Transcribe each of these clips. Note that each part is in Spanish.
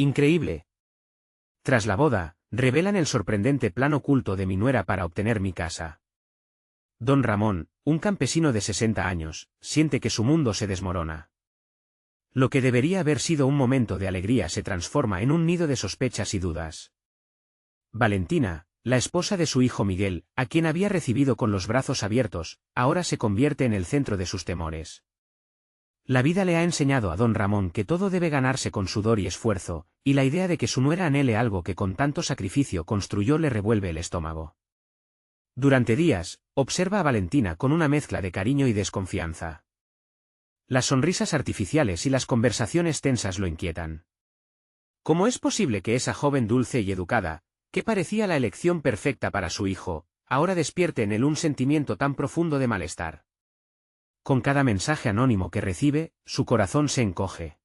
Increíble. Tras la boda, revelan el sorprendente plan oculto de mi nuera para obtener mi casa. Don Ramón, un campesino de 60 años, siente que su mundo se desmorona. Lo que debería haber sido un momento de alegría se transforma en un nido de sospechas y dudas. Valentina, la esposa de su hijo Miguel, a quien había recibido con los brazos abiertos, ahora se convierte en el centro de sus temores. La vida le ha enseñado a don Ramón que todo debe ganarse con sudor y esfuerzo, y la idea de que su nuera anhele algo que con tanto sacrificio construyó le revuelve el estómago. Durante días, observa a Valentina con una mezcla de cariño y desconfianza. Las sonrisas artificiales y las conversaciones tensas lo inquietan. ¿Cómo es posible que esa joven dulce y educada, que parecía la elección perfecta para su hijo, ahora despierte en él un sentimiento tan profundo de malestar? Con cada mensaje anónimo que recibe, su corazón se encoge.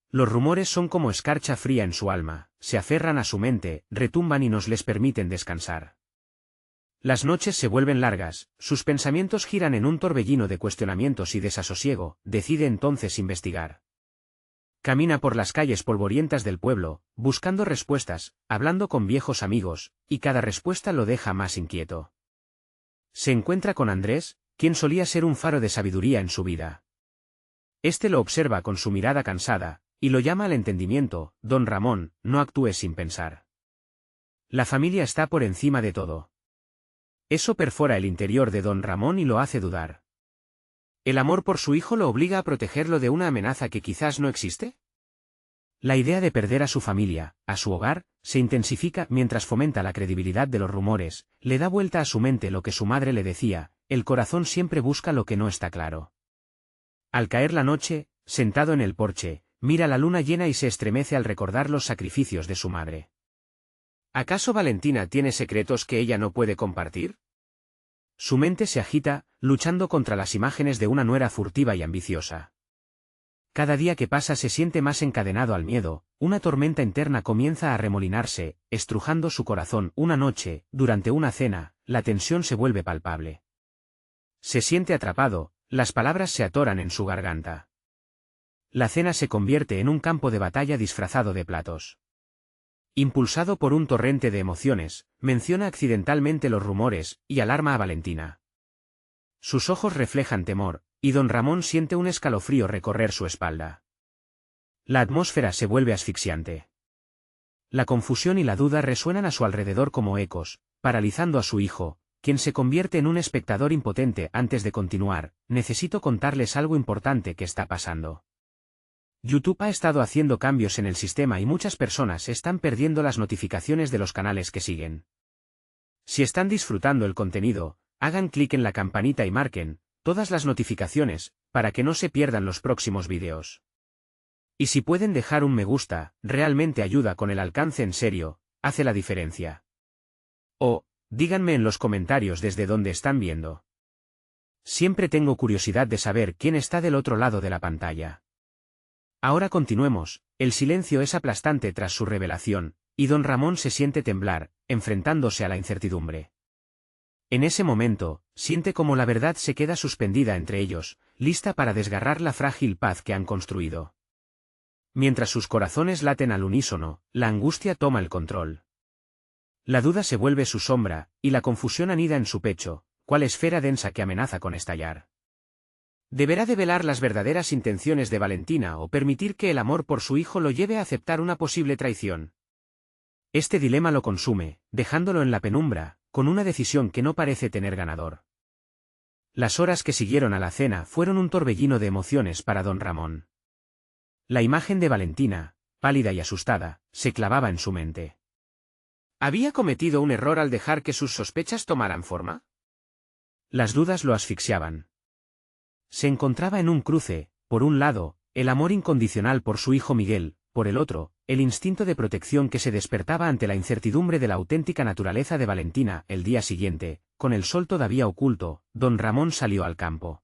Los rumores son como escarcha fría en su alma, se aferran a su mente, retumban y nos les permiten descansar. Las noches se vuelven largas, sus pensamientos giran en un torbellino de cuestionamientos y desasosiego, decide entonces investigar. Camina por las calles polvorientas del pueblo, buscando respuestas, hablando con viejos amigos, y cada respuesta lo deja más inquieto. Se encuentra con Andrés, quien solía ser un faro de sabiduría en su vida. Este lo observa con su mirada cansada, y lo llama al entendimiento: don Ramón, no actúes sin pensar. La familia está por encima de todo. Eso perfora el interior de don Ramón y lo hace dudar. ¿El amor por su hijo lo obliga a protegerlo de una amenaza que quizás no existe? La idea de perder a su familia, a su hogar, se intensifica mientras fomenta la credibilidad de los rumores, le da vuelta a su mente lo que su madre le decía: el corazón siempre busca lo que no está claro. Al caer la noche, sentado en el porche, mira la luna llena y se estremece al recordar los sacrificios de su madre. ¿Acaso Valentina tiene secretos que ella no puede compartir? Su mente se agita, luchando contra las imágenes de una nuera furtiva y ambiciosa. Cada día que pasa se siente más encadenado al miedo, una tormenta interna comienza a arremolinarse, estrujando su corazón. Una noche, durante una cena, la tensión se vuelve palpable. Se siente atrapado, las palabras se atoran en su garganta. La cena se convierte en un campo de batalla disfrazado de platos. Impulsado por un torrente de emociones, menciona accidentalmente los rumores, y alarma a Valentina. Sus ojos reflejan temor, y don Ramón siente un escalofrío recorrer su espalda. La atmósfera se vuelve asfixiante. La confusión y la duda resuenan a su alrededor como ecos, paralizando a su hijo, quien se convierte en un espectador impotente. Antes de continuar, necesito contarles algo importante que está pasando. YouTube ha estado haciendo cambios en el sistema y muchas personas están perdiendo las notificaciones de los canales que siguen. Si están disfrutando el contenido, hagan clic en la campanita y marquen todas las notificaciones, para que no se pierdan los próximos vídeos. Y si pueden dejar un me gusta, realmente ayuda con el alcance. En serio, hace la diferencia. O, díganme en los comentarios desde dónde están viendo. Siempre tengo curiosidad de saber quién está del otro lado de la pantalla. Ahora continuemos. El silencio es aplastante tras su revelación, y don Ramón se siente temblar, enfrentándose a la incertidumbre. En ese momento, siente como la verdad se queda suspendida entre ellos, lista para desgarrar la frágil paz que han construido. Mientras sus corazones laten al unísono, la angustia toma el control. La duda se vuelve su sombra, y la confusión anida en su pecho, cual esfera densa que amenaza con estallar. ¿Deberá develar las verdaderas intenciones de Valentina o permitir que el amor por su hijo lo lleve a aceptar una posible traición? Este dilema lo consume, dejándolo en la penumbra, con una decisión que no parece tener ganador. Las horas que siguieron a la cena fueron un torbellino de emociones para don Ramón. La imagen de Valentina, pálida y asustada, se clavaba en su mente. ¿Había cometido un error al dejar que sus sospechas tomaran forma? Las dudas lo asfixiaban. Se encontraba en un cruce: por un lado, el amor incondicional por su hijo Miguel, por el otro, el instinto de protección que se despertaba ante la incertidumbre de la auténtica naturaleza de Valentina. El día siguiente, con el sol todavía oculto, don Ramón salió al campo.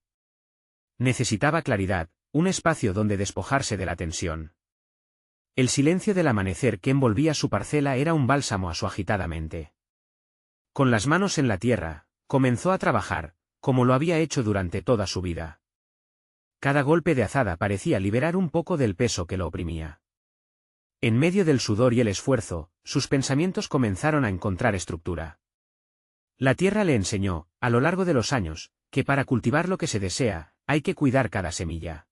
Necesitaba claridad, un espacio donde despojarse de la tensión. El silencio del amanecer que envolvía su parcela era un bálsamo a su agitada mente. Con las manos en la tierra, comenzó a trabajar, como lo había hecho durante toda su vida. Cada golpe de azada parecía liberar un poco del peso que lo oprimía. En medio del sudor y el esfuerzo, sus pensamientos comenzaron a encontrar estructura. La tierra le enseñó, a lo largo de los años, que para cultivar lo que se desea, hay que cuidar cada semilla.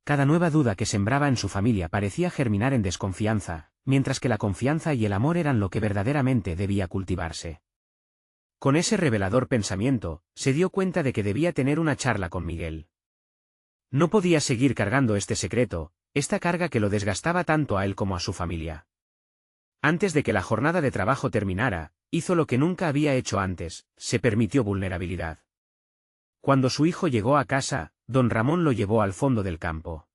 Cada nueva duda que sembraba en su familia parecía germinar en desconfianza, mientras que la confianza y el amor eran lo que verdaderamente debía cultivarse. Con ese revelador pensamiento, se dio cuenta de que debía tener una charla con Miguel. No podía seguir cargando este secreto, esta carga que lo desgastaba tanto a él como a su familia. Antes de que la jornada de trabajo terminara, hizo lo que nunca había hecho antes, se permitió vulnerabilidad. Cuando su hijo llegó a casa, don Ramón lo llevó al fondo del campo.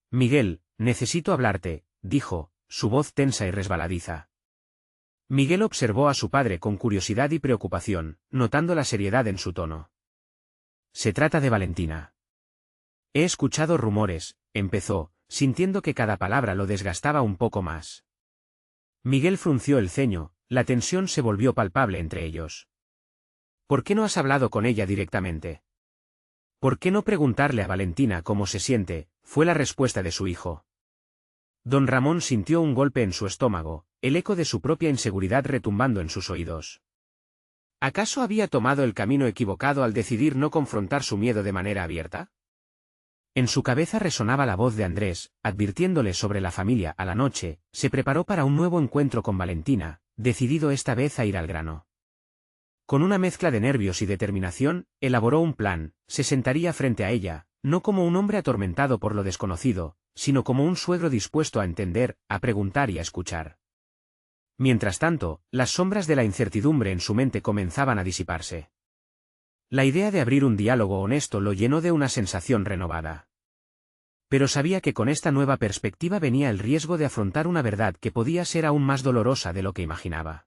Miguel, necesito hablarte, dijo, su voz tensa y resbaladiza. Miguel observó a su padre con curiosidad y preocupación, notando la seriedad en su tono. Se trata de Valentina. He escuchado rumores, empezó, sintiendo que cada palabra lo desgastaba un poco más. Miguel frunció el ceño, la tensión se volvió palpable entre ellos. ¿Por qué no has hablado con ella directamente? ¿Por qué no preguntarle a Valentina cómo se siente? Fue la respuesta de su hijo. Don Ramón sintió un golpe en su estómago, el eco de su propia inseguridad retumbando en sus oídos. ¿Acaso había tomado el camino equivocado al decidir no confrontar su miedo de manera abierta? En su cabeza resonaba la voz de Andrés, advirtiéndole sobre la familia a la noche, se preparó para un nuevo encuentro con Valentina, decidido esta vez a ir al grano. Con una mezcla de nervios y determinación, elaboró un plan, se sentaría frente a ella, no como un hombre atormentado por lo desconocido, sino como un suegro dispuesto a entender, a preguntar y a escuchar. Mientras tanto, las sombras de la incertidumbre en su mente comenzaban a disiparse. La idea de abrir un diálogo honesto lo llenó de una sensación renovada. Pero sabía que con esta nueva perspectiva venía el riesgo de afrontar una verdad que podía ser aún más dolorosa de lo que imaginaba.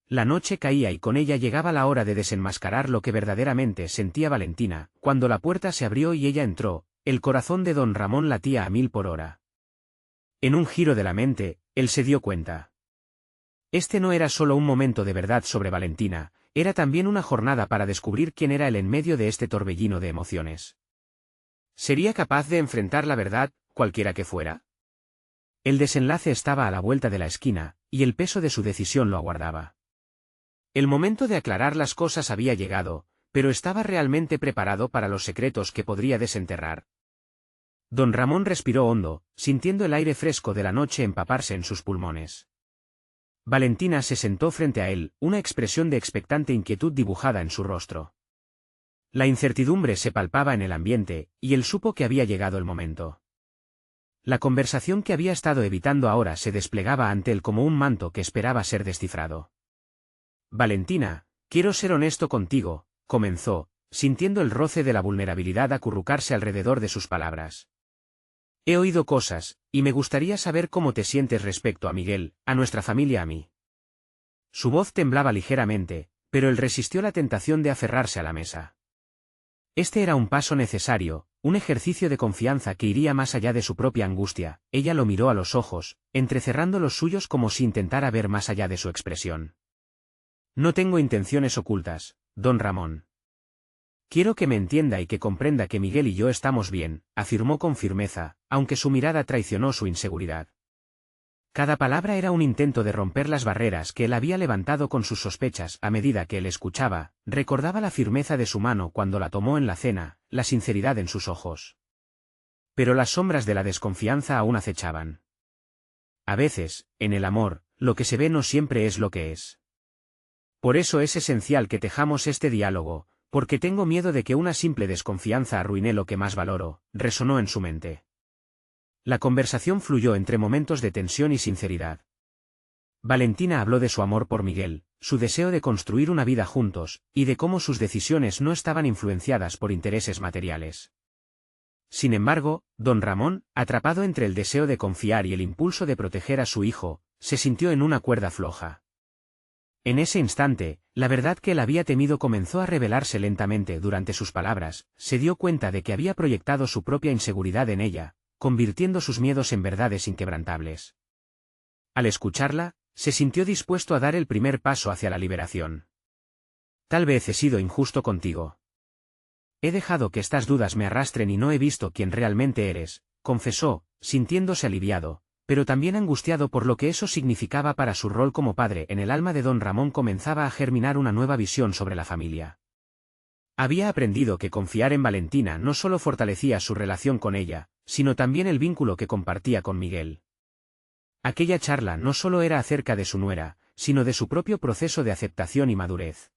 La noche caía y con ella llegaba la hora de desenmascarar lo que verdaderamente sentía Valentina. Cuando la puerta se abrió y ella entró, el corazón de don Ramón latía a 1000 por hora. En un giro de la mente, él se dio cuenta. Este no era solo un momento de verdad sobre Valentina, era también una jornada para descubrir quién era él en medio de este torbellino de emociones. ¿Sería capaz de enfrentar la verdad, cualquiera que fuera? El desenlace estaba a la vuelta de la esquina, y el peso de su decisión lo aguardaba. El momento de aclarar las cosas había llegado, pero ¿estaba realmente preparado para los secretos que podría desenterrar? Don Ramón respiró hondo, sintiendo el aire fresco de la noche empaparse en sus pulmones. Valentina se sentó frente a él, una expresión de expectante inquietud dibujada en su rostro. La incertidumbre se palpaba en el ambiente, y él supo que había llegado el momento. La conversación que había estado evitando ahora se desplegaba ante él como un manto que esperaba ser descifrado. Valentina, quiero ser honesto contigo, comenzó, sintiendo el roce de la vulnerabilidad acurrucarse alrededor de sus palabras. He oído cosas, y me gustaría saber cómo te sientes respecto a Miguel, a nuestra familia, a mí. Su voz temblaba ligeramente, pero él resistió la tentación de aferrarse a la mesa. Este era un paso necesario, un ejercicio de confianza que iría más allá de su propia angustia. Ella lo miró a los ojos, entrecerrando los suyos como si intentara ver más allá de su expresión. No tengo intenciones ocultas, don Ramón. Quiero que me entienda y que comprenda que Miguel y yo estamos bien, afirmó con firmeza, aunque su mirada traicionó su inseguridad. Cada palabra era un intento de romper las barreras que él había levantado con sus sospechas. A medida que él escuchaba, recordaba la firmeza de su mano cuando la tomó en la cena, la sinceridad en sus ojos. Pero las sombras de la desconfianza aún acechaban. A veces, en el amor, lo que se ve no siempre es lo que es. Por eso es esencial que tejamos este diálogo, porque tengo miedo de que una simple desconfianza arruine lo que más valoro, resonó en su mente. La conversación fluyó entre momentos de tensión y sinceridad. Valentina habló de su amor por Miguel, su deseo de construir una vida juntos, y de cómo sus decisiones no estaban influenciadas por intereses materiales. Sin embargo, don Ramón, atrapado entre el deseo de confiar y el impulso de proteger a su hijo, se sintió en una cuerda floja. En ese instante, la verdad que él había temido comenzó a revelarse lentamente. Durante sus palabras, se dio cuenta de que había proyectado su propia inseguridad en ella, convirtiendo sus miedos en verdades inquebrantables. Al escucharla, se sintió dispuesto a dar el primer paso hacia la liberación. Tal vez he sido injusto contigo. He dejado que estas dudas me arrastren y no he visto quién realmente eres, confesó, sintiéndose aliviado, pero también angustiado por lo que eso significaba para su rol como padre. En el alma de don Ramón comenzaba a germinar una nueva visión sobre la familia. Había aprendido que confiar en Valentina no solo fortalecía su relación con ella, sino también el vínculo que compartía con Miguel. Aquella charla no solo era acerca de su nuera, sino de su propio proceso de aceptación y madurez.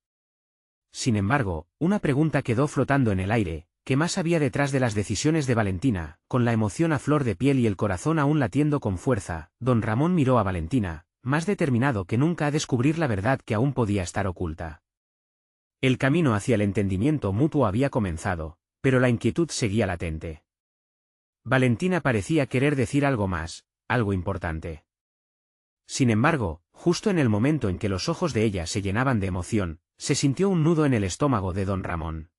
Sin embargo, una pregunta quedó flotando en el aire: ¿qué más había detrás de las decisiones de Valentina? Con la emoción a flor de piel y el corazón aún latiendo con fuerza, don Ramón miró a Valentina, más determinado que nunca a descubrir la verdad que aún podía estar oculta. El camino hacia el entendimiento mutuo había comenzado, pero la inquietud seguía latente. Valentina parecía querer decir algo más, algo importante. Sin embargo, justo en el momento en que los ojos de ella se llenaban de emoción, se sintió un nudo en el estómago de don Ramón.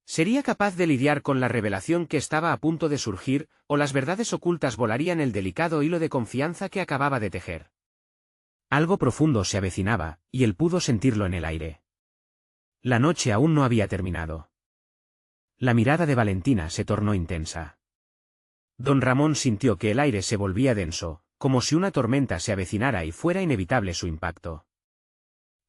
¿Sería capaz de lidiar con la revelación que estaba a punto de surgir, o las verdades ocultas volarían el delicado hilo de confianza que acababa de tejer? Algo profundo se avecinaba, y él pudo sentirlo en el aire. La noche aún no había terminado. La mirada de Valentina se tornó intensa. Don Ramón sintió que el aire se volvía denso, como si una tormenta se avecinara y fuera inevitable su impacto.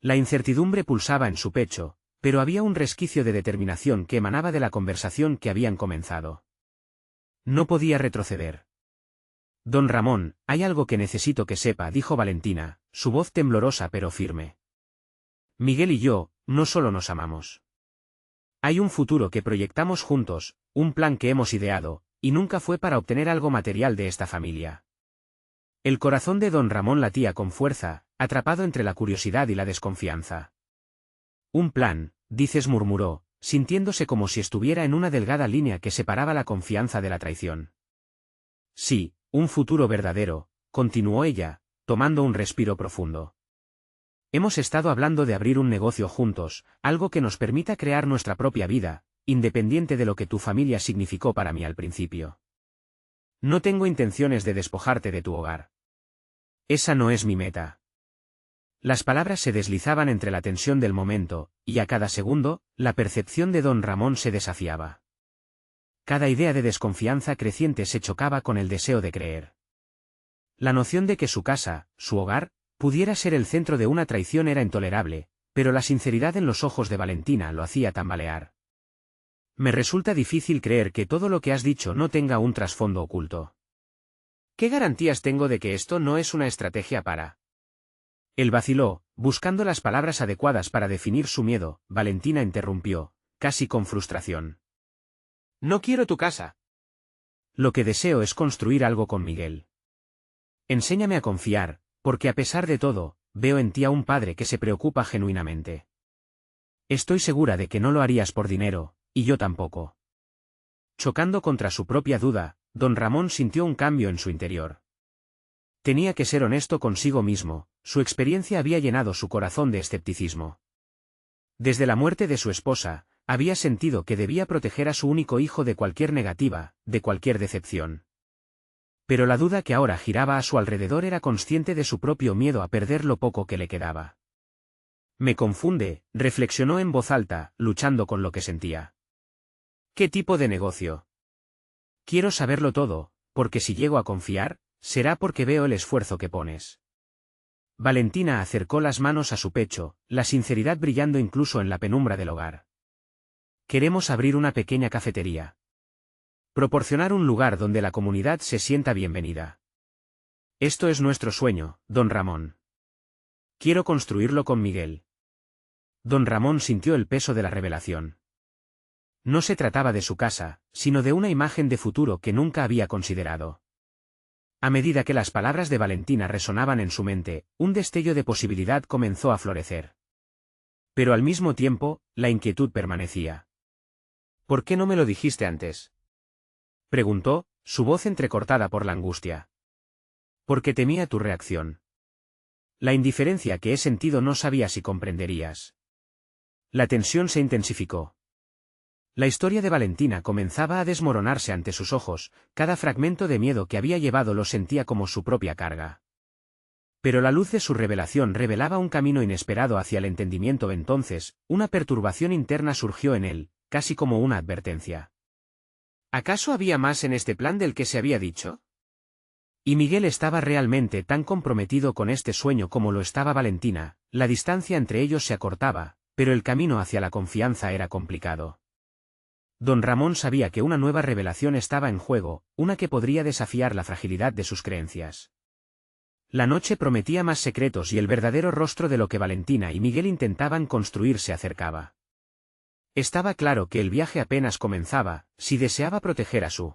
La incertidumbre pulsaba en su pecho, pero había un resquicio de determinación que emanaba de la conversación que habían comenzado. No podía retroceder. Don Ramón, hay algo que necesito que sepa, dijo Valentina, su voz temblorosa pero firme. Miguel y yo, no solo nos amamos. Hay un futuro que proyectamos juntos, un plan que hemos ideado, y nunca fue para obtener algo material de esta familia. El corazón de don Ramón latía con fuerza, atrapado entre la curiosidad y la desconfianza. Un plan, dices, murmuró, sintiéndose como si estuviera en una delgada línea que separaba la confianza de la traición. Sí, un futuro verdadero, continuó ella, tomando un respiro profundo. Hemos estado hablando de abrir un negocio juntos, algo que nos permita crear nuestra propia vida, independiente de lo que tu familia significó para mí al principio. No tengo intenciones de despojarte de tu hogar. Esa no es mi meta. Las palabras se deslizaban entre la tensión del momento, y a cada segundo, la percepción de don Ramón se desafiaba. Cada idea de desconfianza creciente se chocaba con el deseo de creer. La noción de que su casa, su hogar, pudiera ser el centro de una traición era intolerable, pero la sinceridad en los ojos de Valentina lo hacía tambalear. Me resulta difícil creer que todo lo que has dicho no tenga un trasfondo oculto. ¿Qué garantías tengo de que esto no es una estrategia para...? Él vaciló, buscando las palabras adecuadas para definir su miedo. Valentina interrumpió, casi con frustración. No quiero tu casa. Lo que deseo es construir algo con Miguel. Enséñame a confiar, porque a pesar de todo, veo en ti a un padre que se preocupa genuinamente. Estoy segura de que no lo harías por dinero, y yo tampoco. Chocando contra su propia duda, don Ramón sintió un cambio en su interior. Tenía que ser honesto consigo mismo, su experiencia había llenado su corazón de escepticismo. Desde la muerte de su esposa, había sentido que debía proteger a su único hijo de cualquier negativa, de cualquier decepción. Pero la duda que ahora giraba a su alrededor era consciente de su propio miedo a perder lo poco que le quedaba. Me confunde, reflexionó en voz alta, luchando con lo que sentía. ¿Qué tipo de negocio? Quiero saberlo todo, porque si llego a confiar, será porque veo el esfuerzo que pones. Valentina acercó las manos a su pecho, la sinceridad brillando incluso en la penumbra del hogar. Queremos abrir una pequeña cafetería. Proporcionar un lugar donde la comunidad se sienta bienvenida. Esto es nuestro sueño, don Ramón. Quiero construirlo con Miguel. Don Ramón sintió el peso de la revelación. No se trataba de su casa, sino de una imagen de futuro que nunca había considerado. A medida que las palabras de Valentina resonaban en su mente, un destello de posibilidad comenzó a florecer. Pero al mismo tiempo, la inquietud permanecía. ¿Por qué no me lo dijiste antes?, preguntó, su voz entrecortada por la angustia. Porque temía tu reacción. La indiferencia que he sentido no sabía si comprenderías. La tensión se intensificó. La historia de Valentina comenzaba a desmoronarse ante sus ojos, cada fragmento de miedo que había llevado lo sentía como su propia carga. Pero la luz de su revelación revelaba un camino inesperado hacia el entendimiento. Entonces, una perturbación interna surgió en él, casi como una advertencia. ¿Acaso había más en este plan del que se había dicho? Y Miguel estaba realmente tan comprometido con este sueño como lo estaba Valentina. La distancia entre ellos se acortaba, pero el camino hacia la confianza era complicado. Don Ramón sabía que una nueva revelación estaba en juego, una que podría desafiar la fragilidad de sus creencias. La noche prometía más secretos y el verdadero rostro de lo que Valentina y Miguel intentaban construir se acercaba. Estaba claro que el viaje apenas comenzaba. Si deseaba proteger a su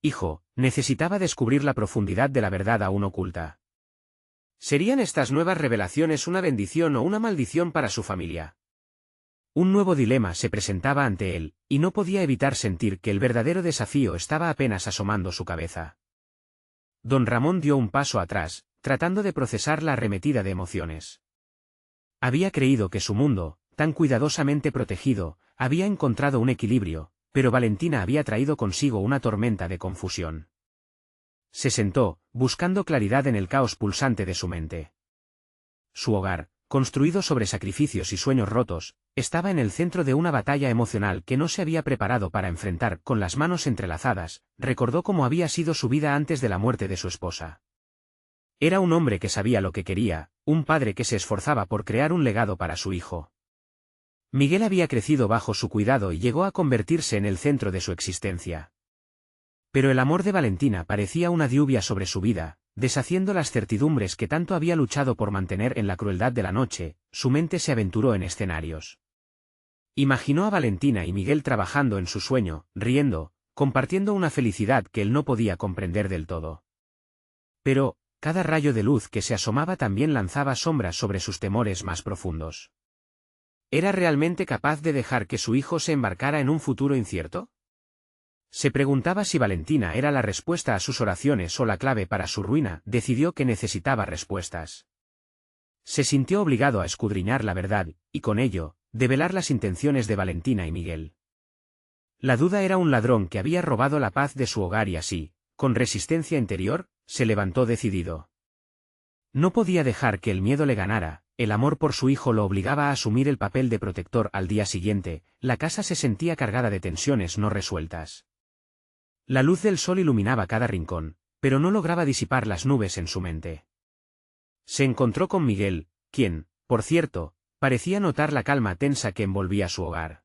hijo, necesitaba descubrir la profundidad de la verdad aún oculta. ¿Serían estas nuevas revelaciones una bendición o una maldición para su familia? Un nuevo dilema se presentaba ante él, y no podía evitar sentir que el verdadero desafío estaba apenas asomando su cabeza. Don Ramón dio un paso atrás, tratando de procesar la arremetida de emociones. Había creído que su mundo, tan cuidadosamente protegido, había encontrado un equilibrio, pero Valentina había traído consigo una tormenta de confusión. Se sentó, buscando claridad en el caos pulsante de su mente. Su hogar, construido sobre sacrificios y sueños rotos, estaba en el centro de una batalla emocional que no se había preparado para enfrentar. Con las manos entrelazadas, recordó cómo había sido su vida antes de la muerte de su esposa. Era un hombre que sabía lo que quería, un padre que se esforzaba por crear un legado para su hijo. Miguel había crecido bajo su cuidado y llegó a convertirse en el centro de su existencia. Pero el amor de Valentina parecía una lluvia sobre su vida, deshaciendo las certidumbres que tanto había luchado por mantener en la crueldad de la noche. Su mente se aventuró en escenarios. Imaginó a Valentina y Miguel trabajando en su sueño, riendo, compartiendo una felicidad que él no podía comprender del todo. Pero, cada rayo de luz que se asomaba también lanzaba sombras sobre sus temores más profundos. ¿Era realmente capaz de dejar que su hijo se embarcara en un futuro incierto? Se preguntaba si Valentina era la respuesta a sus oraciones o la clave para su ruina. Decidió que necesitaba respuestas. Se sintió obligado a escudriñar la verdad, y con ello, develar las intenciones de Valentina y Miguel. La duda era un ladrón que había robado la paz de su hogar y así, con resistencia interior, se levantó decidido. No podía dejar que el miedo le ganara. El amor por su hijo lo obligaba a asumir el papel de protector. Al día siguiente, la casa se sentía cargada de tensiones no resueltas. La luz del sol iluminaba cada rincón, pero no lograba disipar las nubes en su mente. Se encontró con Miguel, quien, por cierto, parecía notar la calma tensa que envolvía su hogar.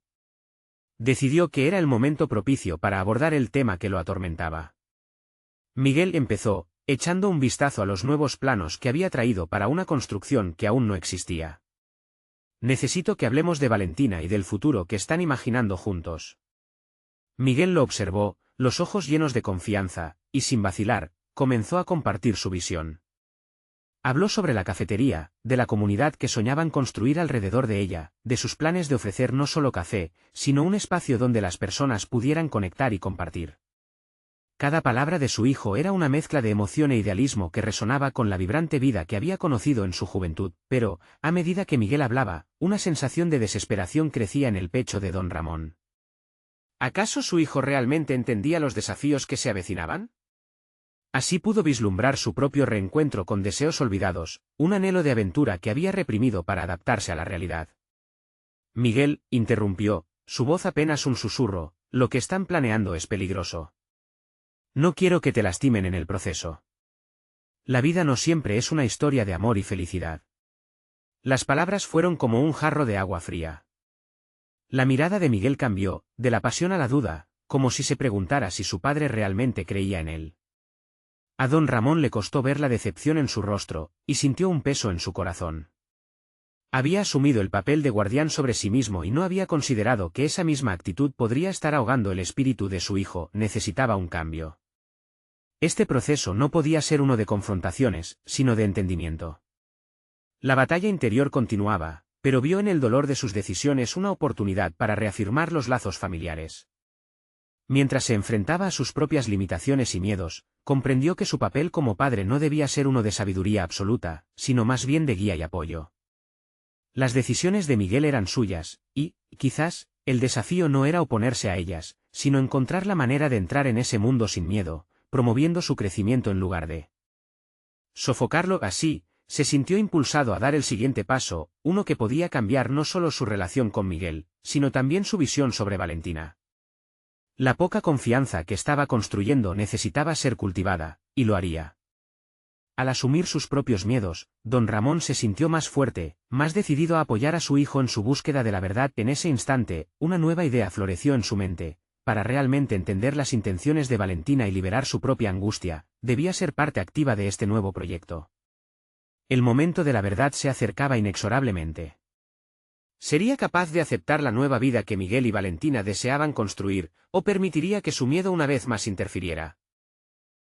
Decidió que era el momento propicio para abordar el tema que lo atormentaba. Miguel empezó, echando un vistazo a los nuevos planos que había traído para una construcción que aún no existía. Necesito que hablemos de Valentina y del futuro que están imaginando juntos. Miguel lo observó, los ojos llenos de confianza, y sin vacilar, comenzó a compartir su visión. Habló sobre la cafetería, de la comunidad que soñaban construir alrededor de ella, de sus planes de ofrecer no solo café, sino un espacio donde las personas pudieran conectar y compartir. Cada palabra de su hijo era una mezcla de emoción e idealismo que resonaba con la vibrante vida que había conocido en su juventud, pero, a medida que Miguel hablaba, una sensación de desesperación crecía en el pecho de don Ramón. ¿Acaso su hijo realmente entendía los desafíos que se avecinaban? Así pudo vislumbrar su propio reencuentro con deseos olvidados, un anhelo de aventura que había reprimido para adaptarse a la realidad. Miguel, interrumpió, su voz apenas un susurro, lo que están planeando es peligroso. No quiero que te lastimen en el proceso. La vida no siempre es una historia de amor y felicidad. Las palabras fueron como un jarro de agua fría. La mirada de Miguel cambió, de la pasión a la duda, como si se preguntara si su padre realmente creía en él. A don Ramón le costó ver la decepción en su rostro, y sintió un peso en su corazón. Había asumido el papel de guardián sobre sí mismo y no había considerado que esa misma actitud podría estar ahogando el espíritu de su hijo. Necesitaba un cambio. Este proceso no podía ser uno de confrontaciones, sino de entendimiento. La batalla interior continuaba, pero vio en el dolor de sus decisiones una oportunidad para reafirmar los lazos familiares. Mientras se enfrentaba a sus propias limitaciones y miedos, comprendió que su papel como padre no debía ser uno de sabiduría absoluta, sino más bien de guía y apoyo. Las decisiones de Miguel eran suyas, y, quizás, el desafío no era oponerse a ellas, sino encontrar la manera de entrar en ese mundo sin miedo, promoviendo su crecimiento en lugar de sofocarlo. Así, se sintió impulsado a dar el siguiente paso, uno que podía cambiar no solo su relación con Miguel, sino también su visión sobre Valentina. La poca confianza que estaba construyendo necesitaba ser cultivada, y lo haría. Al asumir sus propios miedos, don Ramón se sintió más fuerte, más decidido a apoyar a su hijo en su búsqueda de la verdad. En ese instante, una nueva idea floreció en su mente. Para realmente entender las intenciones de Valentina y liberar su propia angustia, debía ser parte activa de este nuevo proyecto. El momento de la verdad se acercaba inexorablemente. ¿Sería capaz de aceptar la nueva vida que Miguel y Valentina deseaban construir, o permitiría que su miedo una vez más interfiriera?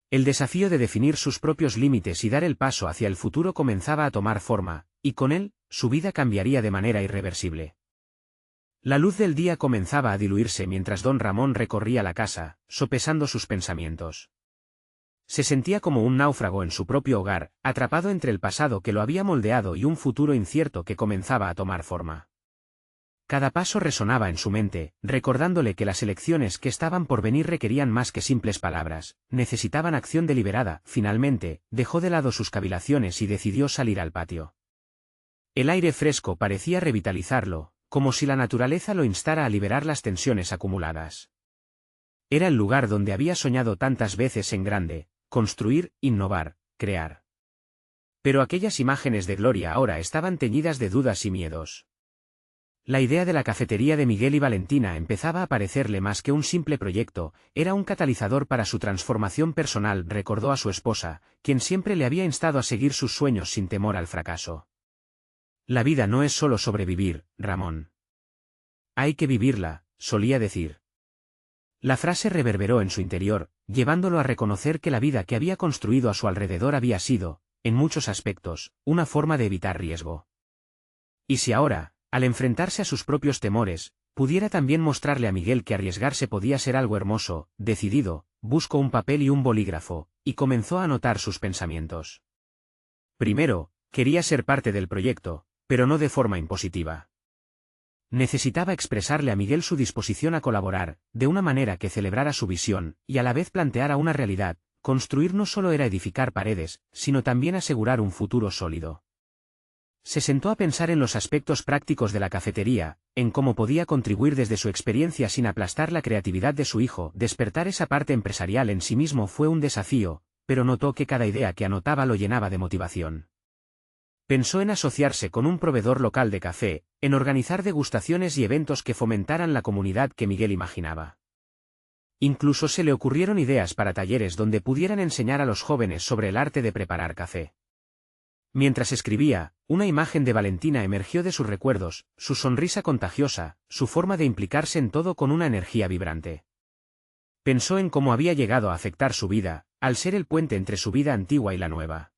El desafío de definir sus propios límites y dar el paso hacia el futuro comenzaba a tomar forma, y con él, su vida cambiaría de manera irreversible. La luz del día comenzaba a diluirse mientras don Ramón recorría la casa, sopesando sus pensamientos. Se sentía como un náufrago en su propio hogar, atrapado entre el pasado que lo había moldeado y un futuro incierto que comenzaba a tomar forma. Cada paso resonaba en su mente, recordándole que las elecciones que estaban por venir requerían más que simples palabras, necesitaban acción deliberada. Finalmente, dejó de lado sus cavilaciones y decidió salir al patio. El aire fresco parecía revitalizarlo, como si la naturaleza lo instara a liberar las tensiones acumuladas. Era el lugar donde había soñado tantas veces en grande: construir, innovar, crear. Pero aquellas imágenes de gloria ahora estaban teñidas de dudas y miedos. La idea de la cafetería de Miguel y Valentina empezaba a parecerle más que un simple proyecto, era un catalizador para su transformación personal. Recordó a su esposa, quien siempre le había instado a seguir sus sueños sin temor al fracaso. La vida no es solo sobrevivir, Ramón. Hay que vivirla, solía decir. La frase reverberó en su interior, llevándolo a reconocer que la vida que había construido a su alrededor había sido, en muchos aspectos, una forma de evitar riesgo. Y si ahora, al enfrentarse a sus propios temores, pudiera también mostrarle a Miguel que arriesgarse podía ser algo hermoso, decidido, buscó un papel y un bolígrafo, y comenzó a anotar sus pensamientos. Primero, quería ser parte del proyecto, pero no de forma impositiva. Necesitaba expresarle a Miguel su disposición a colaborar, de una manera que celebrara su visión, y a la vez planteara una realidad. Construir no solo era edificar paredes, sino también asegurar un futuro sólido. Se sentó a pensar en los aspectos prácticos de la cafetería, en cómo podía contribuir desde su experiencia sin aplastar la creatividad de su hijo. Despertar esa parte empresarial en sí mismo fue un desafío, pero notó que cada idea que anotaba lo llenaba de motivación. Pensó en asociarse con un proveedor local de café, en organizar degustaciones y eventos que fomentaran la comunidad que Miguel imaginaba. Incluso se le ocurrieron ideas para talleres donde pudieran enseñar a los jóvenes sobre el arte de preparar café. Mientras escribía, una imagen de Valentina emergió de sus recuerdos, su sonrisa contagiosa, su forma de implicarse en todo con una energía vibrante. Pensó en cómo había llegado a afectar su vida, al ser el puente entre su vida antigua y la nueva.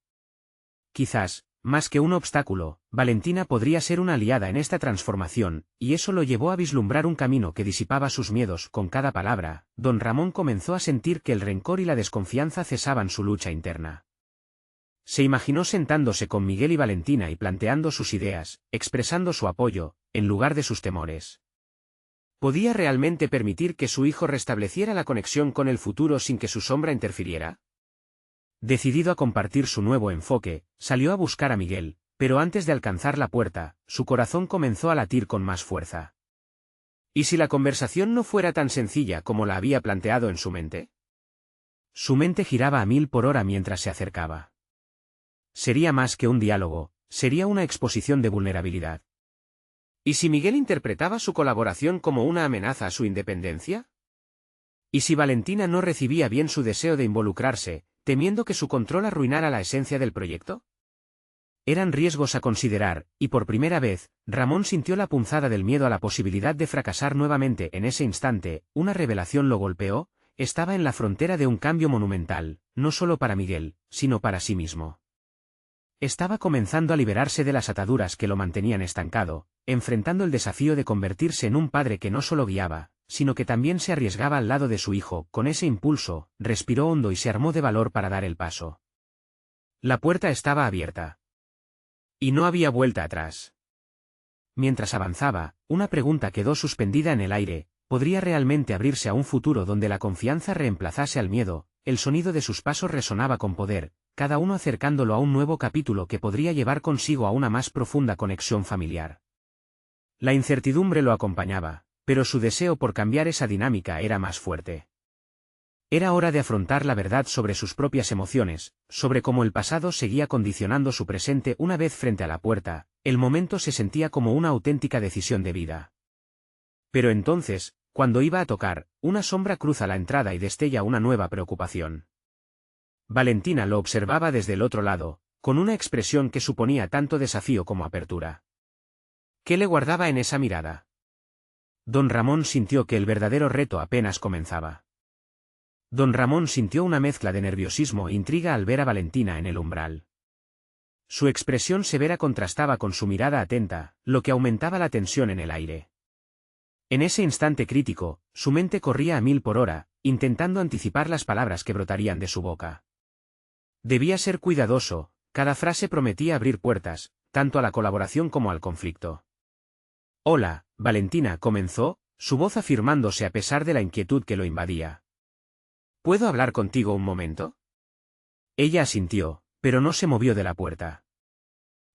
Quizás, más que un obstáculo, Valentina podría ser una aliada en esta transformación, y eso lo llevó a vislumbrar un camino que disipaba sus miedos. Con cada palabra, don Ramón comenzó a sentir que el rencor y la desconfianza cesaban su lucha interna. Se imaginó sentándose con Miguel y Valentina y planteando sus ideas, expresando su apoyo, en lugar de sus temores. ¿Podía realmente permitir que su hijo restableciera la conexión con el futuro sin que su sombra interfiriera? Decidido a compartir su nuevo enfoque, salió a buscar a Miguel, pero antes de alcanzar la puerta, su corazón comenzó a latir con más fuerza. ¿Y si la conversación no fuera tan sencilla como la había planteado en su mente? Su mente giraba a 1000 por hora mientras se acercaba. Sería más que un diálogo, sería una exposición de vulnerabilidad. ¿Y si Miguel interpretaba su colaboración como una amenaza a su independencia? ¿Y si Valentina no recibía bien su deseo de involucrarse, temiendo que su control arruinara la esencia del proyecto? Eran riesgos a considerar, y por primera vez, Ramón sintió la punzada del miedo a la posibilidad de fracasar nuevamente. En ese instante, una revelación lo golpeó: estaba en la frontera de un cambio monumental, no solo para Miguel, sino para sí mismo. Estaba comenzando a liberarse de las ataduras que lo mantenían estancado, enfrentando el desafío de convertirse en un padre que no solo guiaba, sino que también se arriesgaba al lado de su hijo. Con ese impulso, respiró hondo y se armó de valor para dar el paso. La puerta estaba abierta. Y no había vuelta atrás. Mientras avanzaba, una pregunta quedó suspendida en el aire: ¿podría realmente abrirse a un futuro donde la confianza reemplazase al miedo? El sonido de sus pasos resonaba con poder, cada uno acercándolo a un nuevo capítulo que podría llevar consigo a una más profunda conexión familiar. La incertidumbre lo acompañaba, pero su deseo por cambiar esa dinámica era más fuerte. Era hora de afrontar la verdad sobre sus propias emociones, sobre cómo el pasado seguía condicionando su presente. Una vez frente a la puerta, el momento se sentía como una auténtica decisión de vida. Pero entonces, cuando iba a tocar, una sombra cruza la entrada y destella una nueva preocupación. Valentina lo observaba desde el otro lado, con una expresión que suponía tanto desafío como apertura. ¿Qué le guardaba en esa mirada? Don Ramón sintió que el verdadero reto apenas comenzaba. Don Ramón sintió una mezcla de nerviosismo e intriga al ver a Valentina en el umbral. Su expresión severa contrastaba con su mirada atenta, lo que aumentaba la tensión en el aire. En ese instante crítico, su mente corría a 1000 por hora, intentando anticipar las palabras que brotarían de su boca. Debía ser cuidadoso, cada frase prometía abrir puertas, tanto a la colaboración como al conflicto. «Hola, Valentina», comenzó, su voz afirmándose a pesar de la inquietud que lo invadía. «¿Puedo hablar contigo un momento?» Ella asintió, pero no se movió de la puerta.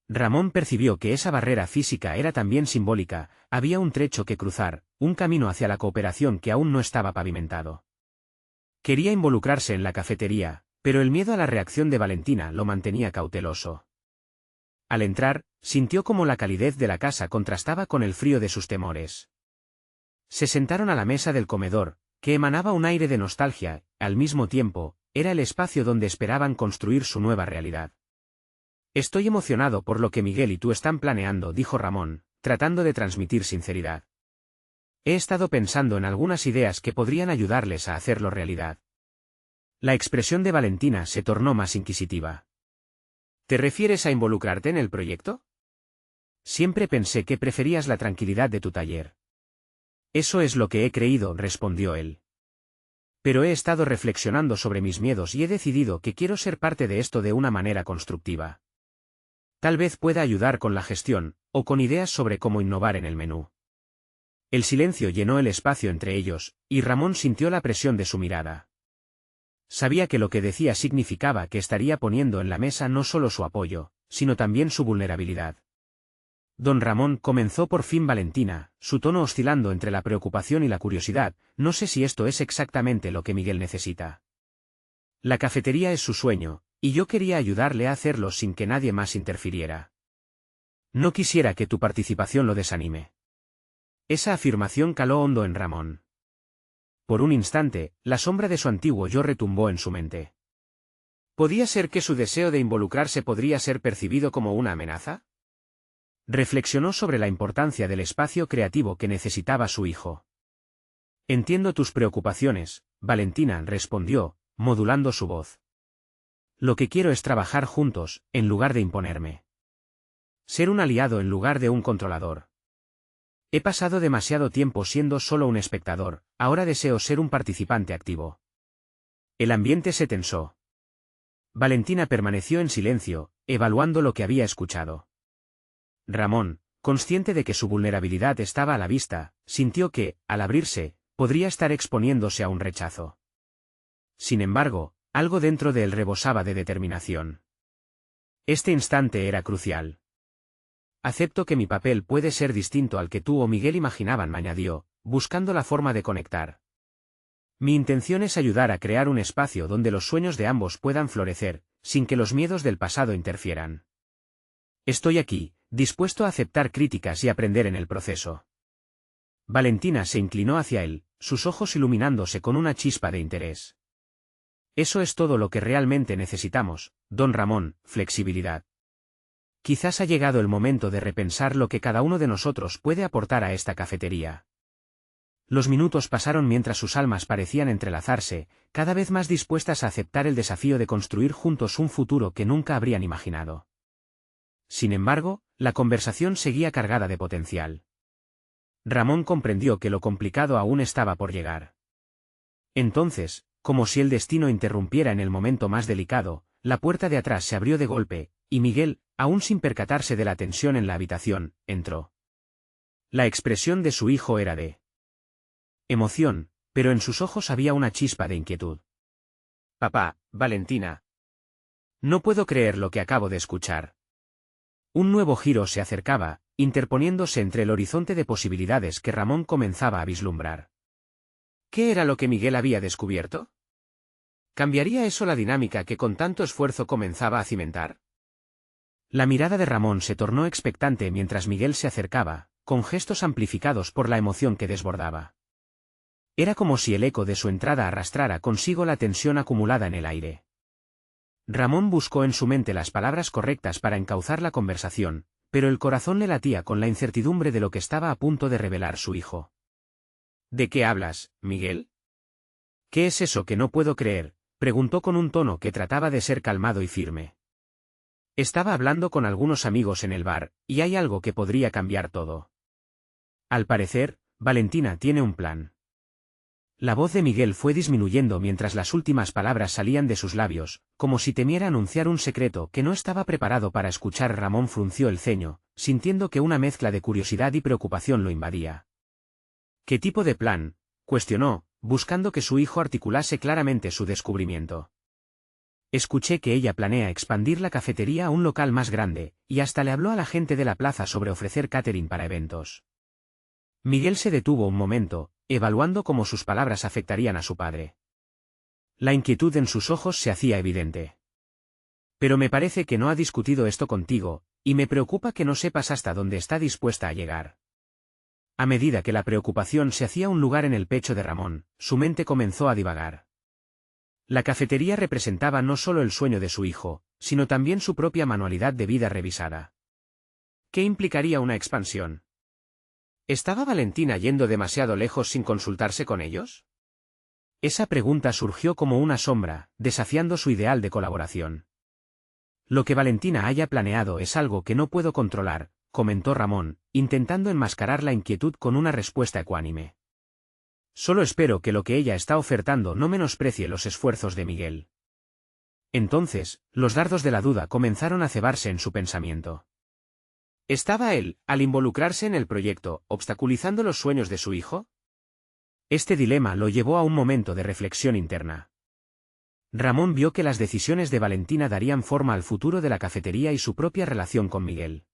Ramón percibió que esa barrera física era también simbólica, había un trecho que cruzar, un camino hacia la cooperación que aún no estaba pavimentado. Quería involucrarse en la cafetería, pero el miedo a la reacción de Valentina lo mantenía cauteloso. Al entrar, sintió como la calidez de la casa contrastaba con el frío de sus temores. Se sentaron a la mesa del comedor, que emanaba un aire de nostalgia, al mismo tiempo, era el espacio donde esperaban construir su nueva realidad. «Estoy emocionado por lo que Miguel y tú están planeando», dijo Ramón, tratando de transmitir sinceridad. «He estado pensando en algunas ideas que podrían ayudarles a hacerlo realidad». La expresión de Valentina se tornó más inquisitiva. «¿Te refieres a involucrarte en el proyecto?» «Siempre pensé que preferías la tranquilidad de tu taller». «Eso es lo que he creído», respondió él. «Pero he estado reflexionando sobre mis miedos y he decidido que quiero ser parte de esto de una manera constructiva. Tal vez pueda ayudar con la gestión, o con ideas sobre cómo innovar en el menú». El silencio llenó el espacio entre ellos, y Ramón sintió la presión de su mirada. Sabía que lo que decía significaba que estaría poniendo en la mesa no solo su apoyo, sino también su vulnerabilidad. «Don Ramón», comenzó por fin Valentina, su tono oscilando entre la preocupación y la curiosidad, «no sé si esto es exactamente lo que Miguel necesita. La cafetería es su sueño, y yo quería ayudarle a hacerlo sin que nadie más interfiriera. No quisiera que tu participación lo desanime». Esa afirmación caló hondo en Ramón. Por un instante, la sombra de su antiguo yo retumbó en su mente. ¿Podía ser que su deseo de involucrarse podría ser percibido como una amenaza? Reflexionó sobre la importancia del espacio creativo que necesitaba su hijo. «Entiendo tus preocupaciones», Valentina respondió, modulando su voz. «Lo que quiero es trabajar juntos, en lugar de imponerme. Ser un aliado en lugar de un controlador. He pasado demasiado tiempo siendo solo un espectador, ahora deseo ser un participante activo». El ambiente se tensó. Valentina permaneció en silencio, evaluando lo que había escuchado. Ramón, consciente de que su vulnerabilidad estaba a la vista, sintió que, al abrirse, podría estar exponiéndose a un rechazo. Sin embargo, algo dentro de él rebosaba de determinación. Este instante era crucial. «Acepto que mi papel puede ser distinto al que tú o Miguel imaginaban», me añadió, buscando la forma de conectar. «Mi intención es ayudar a crear un espacio donde los sueños de ambos puedan florecer, sin que los miedos del pasado interfieran. Estoy aquí, dispuesto a aceptar críticas y aprender en el proceso». Valentina se inclinó hacia él, sus ojos iluminándose con una chispa de interés. «Eso es todo lo que realmente necesitamos, don Ramón, flexibilidad. Quizás ha llegado el momento de repensar lo que cada uno de nosotros puede aportar a esta cafetería». Los minutos pasaron mientras sus almas parecían entrelazarse, cada vez más dispuestas a aceptar el desafío de construir juntos un futuro que nunca habrían imaginado. Sin embargo, la conversación seguía cargada de potencial. Ramón comprendió que lo complicado aún estaba por llegar. Entonces, como si el destino interrumpiera en el momento más delicado, la puerta de atrás se abrió de golpe, y Miguel, aún sin percatarse de la tensión en la habitación, entró. La expresión de su hijo era de emoción, pero en sus ojos había una chispa de inquietud. «Papá, Valentina. No puedo creer lo que acabo de escuchar». Un nuevo giro se acercaba, interponiéndose entre el horizonte de posibilidades que Ramón comenzaba a vislumbrar. ¿Qué era lo que Miguel había descubierto? ¿Cambiaría eso la dinámica que con tanto esfuerzo comenzaba a cimentar? La mirada de Ramón se tornó expectante mientras Miguel se acercaba, con gestos amplificados por la emoción que desbordaba. Era como si el eco de su entrada arrastrara consigo la tensión acumulada en el aire. Ramón buscó en su mente las palabras correctas para encauzar la conversación, pero el corazón le latía con la incertidumbre de lo que estaba a punto de revelar su hijo. ¿De qué hablas, Miguel? ¿Qué es eso que no puedo creer?, preguntó con un tono que trataba de ser calmado y firme. Estaba hablando con algunos amigos en el bar, y hay algo que podría cambiar todo. Al parecer, Valentina tiene un plan. La voz de Miguel fue disminuyendo mientras las últimas palabras salían de sus labios, como si temiera anunciar un secreto que no estaba preparado para escuchar. Ramón frunció el ceño, sintiendo que una mezcla de curiosidad y preocupación lo invadía. ¿Qué tipo de plan?, cuestionó, buscando que su hijo articulase claramente su descubrimiento. Escuché que ella planea expandir la cafetería a un local más grande, y hasta le habló a la gente de la plaza sobre ofrecer catering para eventos. Miguel se detuvo un momento, evaluando cómo sus palabras afectarían a su padre. La inquietud en sus ojos se hacía evidente. Pero me parece que no ha discutido esto contigo, y me preocupa que no sepas hasta dónde está dispuesta a llegar. A medida que la preocupación se hacía un lugar en el pecho de Ramón, su mente comenzó a divagar. La cafetería representaba no solo el sueño de su hijo, sino también su propia manualidad de vida revisada. ¿Qué implicaría una expansión? ¿Estaba Valentina yendo demasiado lejos sin consultarse con ellos? Esa pregunta surgió como una sombra, desafiando su ideal de colaboración. Lo que Valentina haya planeado es algo que no puedo controlar, comentó Ramón, intentando enmascarar la inquietud con una respuesta ecuánime. Solo espero que lo que ella está ofertando no menosprecie los esfuerzos de Miguel. Entonces, los dardos de la duda comenzaron a cebarse en su pensamiento. ¿Estaba él, al involucrarse en el proyecto, obstaculizando los sueños de su hijo? Este dilema lo llevó a un momento de reflexión interna. Ramón vio que las decisiones de Valentina darían forma al futuro de la cafetería y su propia relación con Miguel.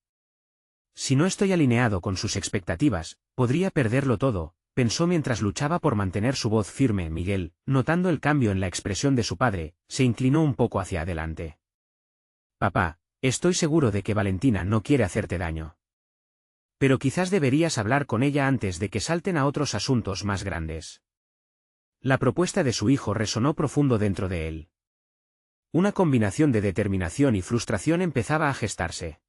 Si no estoy alineado con sus expectativas, podría perderlo todo, pensó mientras luchaba por mantener su voz firme. Miguel, notando el cambio en la expresión de su padre, se inclinó un poco hacia adelante. Papá, estoy seguro de que Valentina no quiere hacerte daño. Pero quizás deberías hablar con ella antes de que salten a otros asuntos más grandes. La propuesta de su hijo resonó profundo dentro de él. Una combinación de determinación y frustración empezaba a gestarse.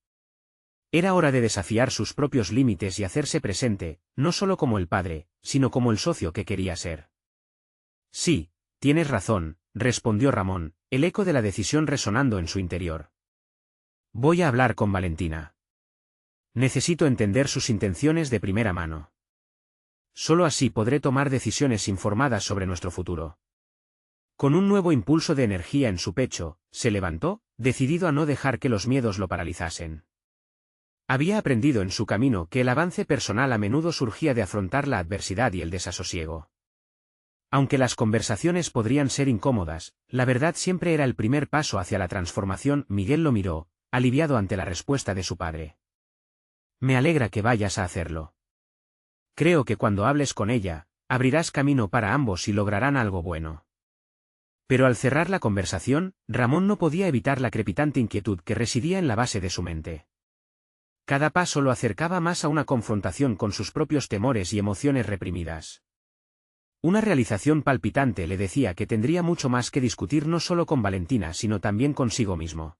Era hora de desafiar sus propios límites y hacerse presente, no solo como el padre, sino como el socio que quería ser. Sí, tienes razón, respondió Ramón, el eco de la decisión resonando en su interior. Voy a hablar con Valentina. Necesito entender sus intenciones de primera mano. Solo así podré tomar decisiones informadas sobre nuestro futuro. Con un nuevo impulso de energía en su pecho, se levantó, decidido a no dejar que los miedos lo paralizasen. Había aprendido en su camino que el avance personal a menudo surgía de afrontar la adversidad y el desasosiego. Aunque las conversaciones podrían ser incómodas, la verdad siempre era el primer paso hacia la transformación. Miguel lo miró, aliviado ante la respuesta de su padre. Me alegra que vayas a hacerlo. Creo que cuando hables con ella, abrirás camino para ambos y lograrán algo bueno. Pero al cerrar la conversación, Ramón no podía evitar la crepitante inquietud que residía en la base de su mente. Cada paso lo acercaba más a una confrontación con sus propios temores y emociones reprimidas. Una realización palpitante le decía que tendría mucho más que discutir no solo con Valentina sino también consigo mismo.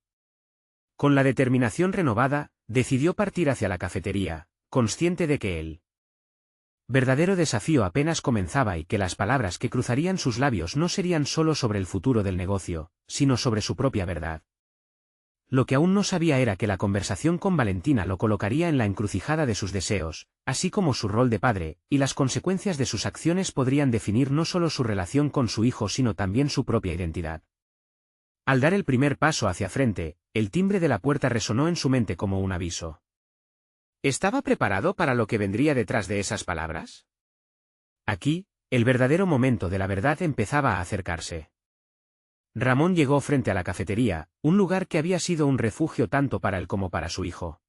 Con la determinación renovada, decidió partir hacia la cafetería, consciente de que el verdadero desafío apenas comenzaba y que las palabras que cruzarían sus labios no serían solo sobre el futuro del negocio, sino sobre su propia verdad. Lo que aún no sabía era que la conversación con Valentina lo colocaría en la encrucijada de sus deseos, así como su rol de padre, y las consecuencias de sus acciones podrían definir no solo su relación con su hijo sino también su propia identidad. Al dar el primer paso hacia frente, el timbre de la puerta resonó en su mente como un aviso. ¿Estaba preparado para lo que vendría detrás de esas palabras? Aquí, el verdadero momento de la verdad empezaba a acercarse. Ramón llegó frente a la cafetería, un lugar que había sido un refugio tanto para él como para su hijo.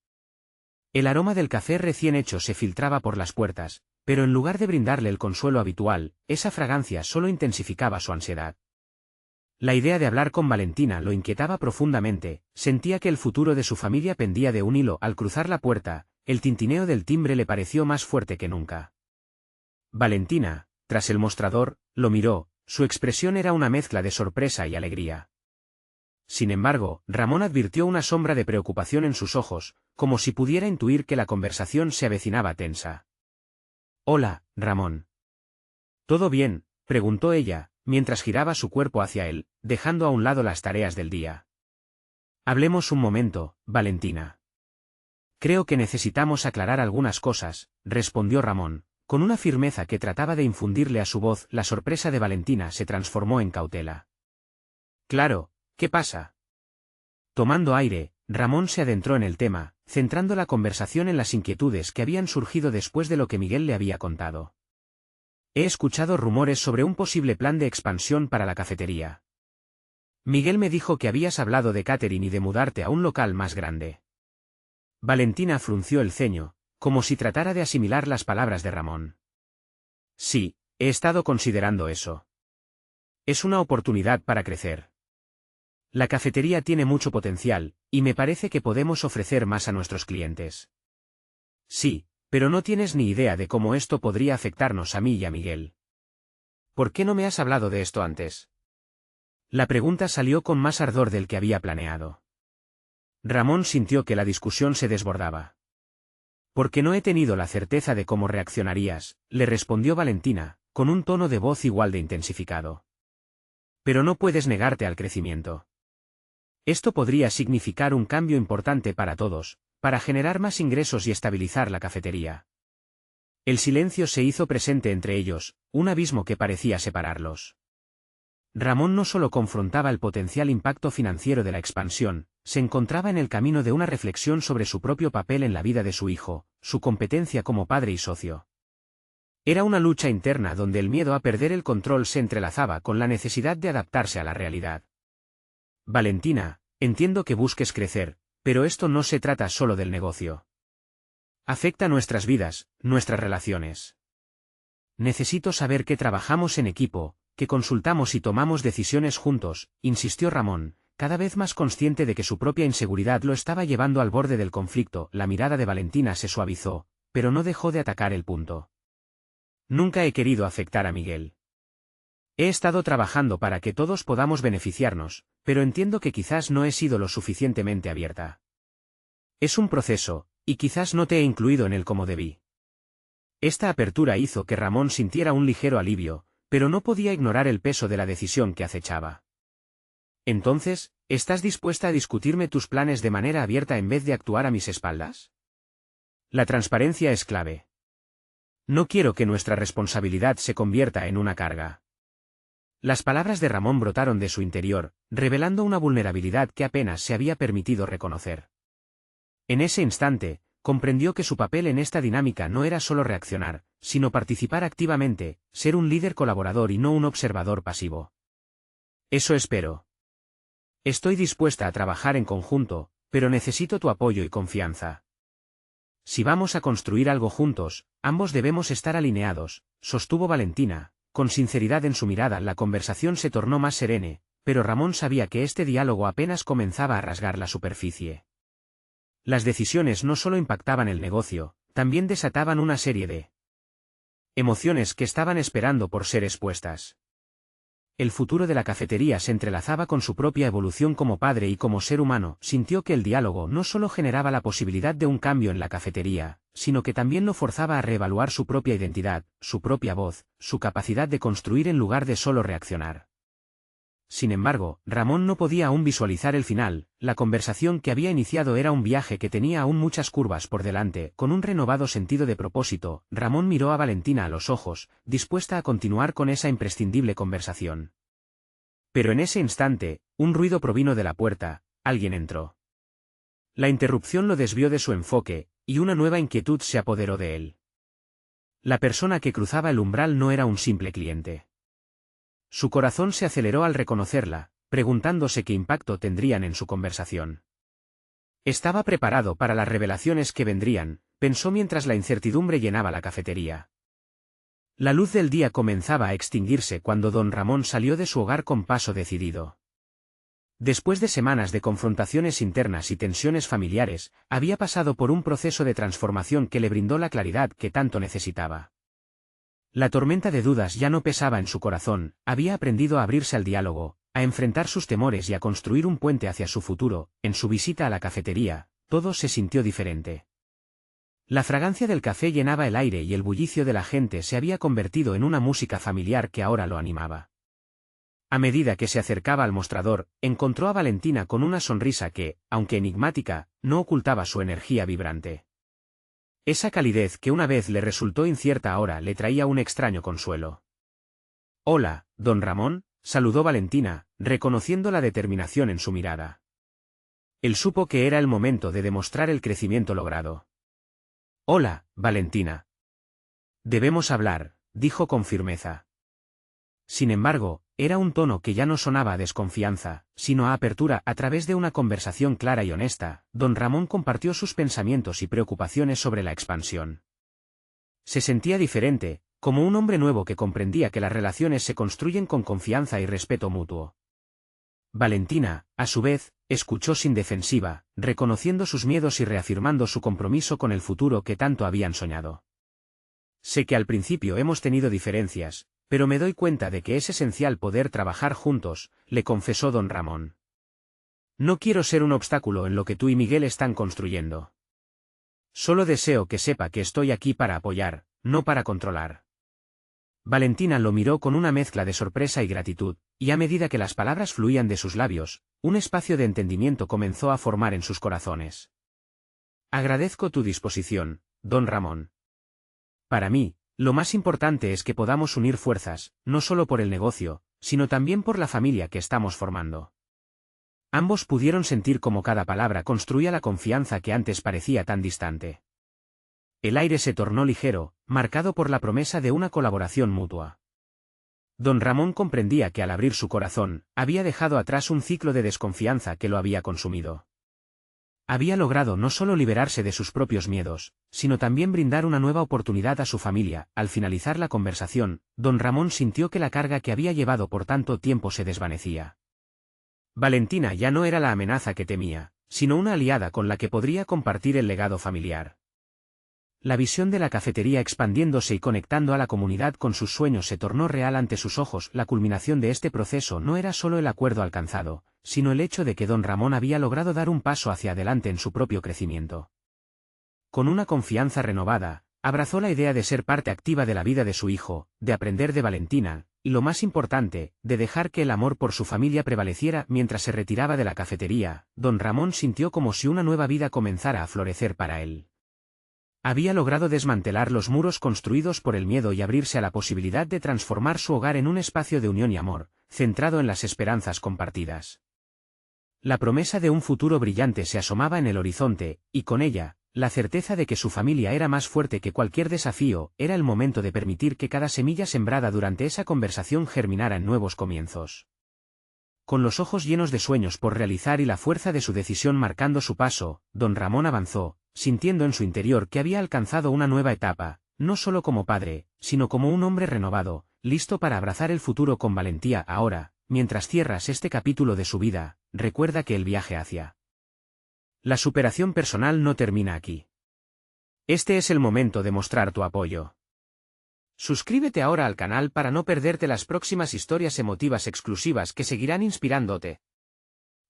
El aroma del café recién hecho se filtraba por las puertas, pero en lugar de brindarle el consuelo habitual, esa fragancia solo intensificaba su ansiedad. La idea de hablar con Valentina lo inquietaba profundamente, sentía que el futuro de su familia pendía de un hilo. Al cruzar la puerta, el tintineo del timbre le pareció más fuerte que nunca. Valentina, tras el mostrador, lo miró, su expresión era una mezcla de sorpresa y alegría. Sin embargo, Ramón advirtió una sombra de preocupación en sus ojos, como si pudiera intuir que la conversación se avecinaba tensa. «Hola, Ramón». «¿Todo bien?», preguntó ella, mientras giraba su cuerpo hacia él, dejando a un lado las tareas del día. «Hablemos un momento, Valentina». «Creo que necesitamos aclarar algunas cosas», respondió Ramón, con una firmeza que trataba de infundirle a su voz. La sorpresa de Valentina se transformó en cautela. «Claro, ¿qué pasa?». Tomando aire, Ramón se adentró en el tema, centrando la conversación en las inquietudes que habían surgido después de lo que Miguel le había contado. «He escuchado rumores sobre un posible plan de expansión para la cafetería. Miguel me dijo que habías hablado de catering y de mudarte a un local más grande». Valentina frunció el ceño, como si tratara de asimilar las palabras de Ramón. «Sí, he estado considerando eso. Es una oportunidad para crecer. La cafetería tiene mucho potencial, y me parece que podemos ofrecer más a nuestros clientes». «Sí, pero no tienes ni idea de cómo esto podría afectarnos a mí y a Miguel». «¿Por qué no me has hablado de esto antes?». La pregunta salió con más ardor del que había planeado. Ramón sintió que la discusión se desbordaba. «Porque no he tenido la certeza de cómo reaccionarías», le respondió Valentina, con un tono de voz igual de intensificado. «Pero no puedes negarte al crecimiento. Esto podría significar un cambio importante para todos, para generar más ingresos y estabilizar la cafetería». El silencio se hizo presente entre ellos, un abismo que parecía separarlos. Ramón no solo confrontaba el potencial impacto financiero de la expansión, se encontraba en el camino de una reflexión sobre su propio papel en la vida de su hijo, su competencia como padre y socio. Era una lucha interna donde el miedo a perder el control se entrelazaba con la necesidad de adaptarse a la realidad. «Valentina, entiendo que busques crecer, pero esto no se trata solo del negocio. Afecta nuestras vidas, nuestras relaciones. Necesito saber que trabajamos en equipo, que consultamos y tomamos decisiones juntos», insistió Ramón, cada vez más consciente de que su propia inseguridad lo estaba llevando al borde del conflicto. La mirada de Valentina se suavizó, pero no dejó de atacar el punto. «Nunca he querido afectar a Miguel. He estado trabajando para que todos podamos beneficiarnos, pero entiendo que quizás no he sido lo suficientemente abierta. Es un proceso, y quizás no te he incluido en él como debí». Esta apertura hizo que Ramón sintiera un ligero alivio, pero no podía ignorar el peso de la decisión que acechaba. «Entonces, ¿estás dispuesta a discutirme tus planes de manera abierta en vez de actuar a mis espaldas? La transparencia es clave. No quiero que nuestra responsabilidad se convierta en una carga». Las palabras de Ramón brotaron de su interior, revelando una vulnerabilidad que apenas se había permitido reconocer. En ese instante, comprendió que su papel en esta dinámica no era solo reaccionar, sino participar activamente, ser un líder colaborador y no un observador pasivo. «Eso espero. Estoy dispuesta a trabajar en conjunto, pero necesito tu apoyo y confianza. Si vamos a construir algo juntos, ambos debemos estar alineados», sostuvo Valentina, con sinceridad en su mirada. La conversación se tornó más serena, pero Ramón sabía que este diálogo apenas comenzaba a rasgar la superficie. Las decisiones no solo impactaban el negocio, también desataban una serie de emociones que estaban esperando por ser expuestas. El futuro de la cafetería se entrelazaba con su propia evolución como padre y como ser humano. Sintió que el diálogo no solo generaba la posibilidad de un cambio en la cafetería, sino que también lo forzaba a reevaluar su propia identidad, su propia voz, su capacidad de construir en lugar de solo reaccionar. Sin embargo, Ramón no podía aún visualizar el final. La conversación que había iniciado era un viaje que tenía aún muchas curvas por delante. Con un renovado sentido de propósito, Ramón miró a Valentina a los ojos, dispuesta a continuar con esa imprescindible conversación. Pero en ese instante, un ruido provino de la puerta. Alguien entró. La interrupción lo desvió de su enfoque, y una nueva inquietud se apoderó de él. La persona que cruzaba el umbral no era un simple cliente. Su corazón se aceleró al reconocerla, preguntándose qué impacto tendrían en su conversación. Estaba preparado para las revelaciones que vendrían, pensó mientras la incertidumbre llenaba la cafetería. La luz del día comenzaba a extinguirse cuando don Ramón salió de su hogar con paso decidido. Después de semanas de confrontaciones internas y tensiones familiares, había pasado por un proceso de transformación que le brindó la claridad que tanto necesitaba. La tormenta de dudas ya no pesaba en su corazón, había aprendido a abrirse al diálogo, a enfrentar sus temores y a construir un puente hacia su futuro. En su visita a la cafetería, todo se sintió diferente. La fragancia del café llenaba el aire y el bullicio de la gente se había convertido en una música familiar que ahora lo animaba. A medida que se acercaba al mostrador, encontró a Valentina con una sonrisa que, aunque enigmática, no ocultaba su energía vibrante. Esa calidez que una vez le resultó incierta ahora le traía un extraño consuelo. «Hola, don Ramón», saludó Valentina, reconociendo la determinación en su mirada. Él supo que era el momento de demostrar el crecimiento logrado. «Hola, Valentina. Debemos hablar», dijo con firmeza. Sin embargo, era un tono que ya no sonaba a desconfianza, sino a apertura. A través de una conversación clara y honesta, don Ramón compartió sus pensamientos y preocupaciones sobre la expansión. Se sentía diferente, como un hombre nuevo que comprendía que las relaciones se construyen con confianza y respeto mutuo. Valentina, a su vez, escuchó sin defensiva, reconociendo sus miedos y reafirmando su compromiso con el futuro que tanto habían soñado. «Sé que al principio hemos tenido diferencias, pero me doy cuenta de que es esencial poder trabajar juntos», le confesó don Ramón. «No quiero ser un obstáculo en lo que tú y Miguel están construyendo. Solo deseo que sepa que estoy aquí para apoyar, no para controlar». Valentina lo miró con una mezcla de sorpresa y gratitud, y a medida que las palabras fluían de sus labios, un espacio de entendimiento comenzó a formar en sus corazones. «Agradezco tu disposición, don Ramón. Para mí, lo más importante es que podamos unir fuerzas, no solo por el negocio, sino también por la familia que estamos formando». Ambos pudieron sentir cómo cada palabra construía la confianza que antes parecía tan distante. El aire se tornó ligero, marcado por la promesa de una colaboración mutua. Don Ramón comprendía que al abrir su corazón, había dejado atrás un ciclo de desconfianza que lo había consumido. Había logrado no solo liberarse de sus propios miedos, sino también brindar una nueva oportunidad a su familia. Al finalizar la conversación, don Ramón sintió que la carga que había llevado por tanto tiempo se desvanecía. Valentina ya no era la amenaza que temía, sino una aliada con la que podría compartir el legado familiar. La visión de la cafetería expandiéndose y conectando a la comunidad con sus sueños se tornó real ante sus ojos. La culminación de este proceso no era solo el acuerdo alcanzado, sino el hecho de que don Ramón había logrado dar un paso hacia adelante en su propio crecimiento. Con una confianza renovada, abrazó la idea de ser parte activa de la vida de su hijo, de aprender de Valentina, y lo más importante, de dejar que el amor por su familia prevaleciera. Mientras se retiraba de la cafetería, don Ramón sintió como si una nueva vida comenzara a florecer para él. Había logrado desmantelar los muros construidos por el miedo y abrirse a la posibilidad de transformar su hogar en un espacio de unión y amor, centrado en las esperanzas compartidas. La promesa de un futuro brillante se asomaba en el horizonte, y con ella, la certeza de que su familia era más fuerte que cualquier desafío. Era el momento de permitir que cada semilla sembrada durante esa conversación germinara en nuevos comienzos. Con los ojos llenos de sueños por realizar y la fuerza de su decisión marcando su paso, don Ramón avanzó, sintiendo en su interior que había alcanzado una nueva etapa, no solo como padre, sino como un hombre renovado, listo para abrazar el futuro con valentía. Ahora, mientras cierras este capítulo de su vida, recuerda que el viaje hacia la superación personal no termina aquí. Este es el momento de mostrar tu apoyo. Suscríbete ahora al canal para no perderte las próximas historias emotivas exclusivas que seguirán inspirándote.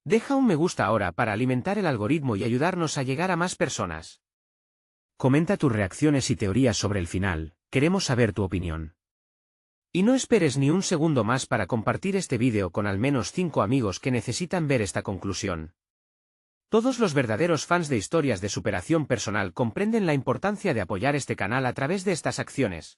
Deja un me gusta ahora para alimentar el algoritmo y ayudarnos a llegar a más personas. Comenta tus reacciones y teorías sobre el final, queremos saber tu opinión. Y no esperes ni un segundo más para compartir este vídeo con al menos 5 amigos que necesitan ver esta conclusión. Todos los verdaderos fans de historias de superación personal comprenden la importancia de apoyar este canal a través de estas acciones.